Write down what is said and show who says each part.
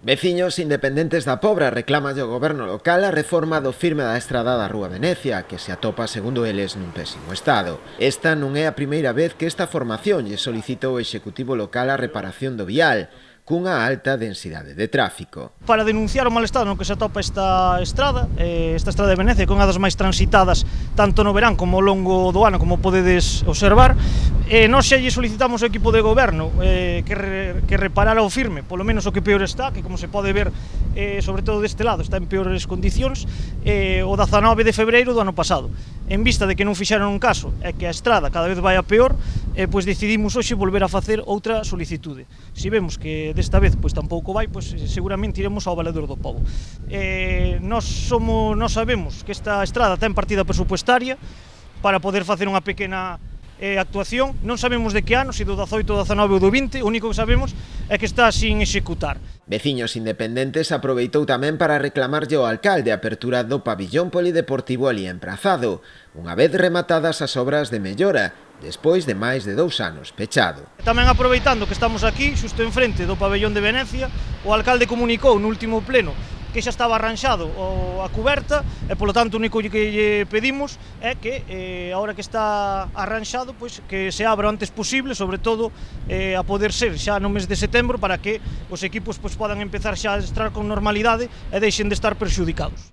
Speaker 1: Veciños independentes da Pobra reclaman ao goberno local a reforma do firme da estrada da Rúa Venecia, que se atopa, segundo eles, nun pésimo estado. Esta non é a primeira vez que esta formación lle solicitou ao Executivo local a reparación do vial, cunha alta densidade de tráfico.
Speaker 2: Para denunciar o mal estado no que se atopa esta estrada de Venecia, que é unha das máis transitadas tanto no verán como ao longo do ano, como podedes observar, nós xa lle solicitamos ao equipo de goberno que reparara o firme, polo menos o que peor está, que como se pode ver, sobre todo deste lado, está en peores condicións, o 19 de febreiro do ano pasado. En vista de que non fixeron un caso e que a estrada cada vez vai a peor, pois decidimos hoxe volver a facer outra solicitude. Se vemos que desta vez pois tampouco vai, pois seguramente iremos ao Valedor do Pobo. Nós sabemos que esta estrada ten partida presupuestaria para poder facer unha pequena actuación, non sabemos de que ano, se do 18, do 19 ou do 20, o único que sabemos é que está sin executar.
Speaker 1: Veciños independentes aproveitou tamén para reclamarlle ao alcalde a apertura do pabillón polideportivo ali emprazado, unha vez rematadas as obras de mellora, despois de máis de 2 anos pechado.
Speaker 2: Tamén aproveitando que estamos aquí, xusto enfrente do pabellón de Venecia, o alcalde comunicou no último pleno que xa estaba arranxado a cuberta e, polo tanto, o único que lle pedimos é que, agora que está arranxado, pois, que se abra o antes posible, sobre todo a poder ser xa no mes de setembro, para que os equipos pois, podan empezar xa a estrar con normalidade e deixen de estar prexudicados.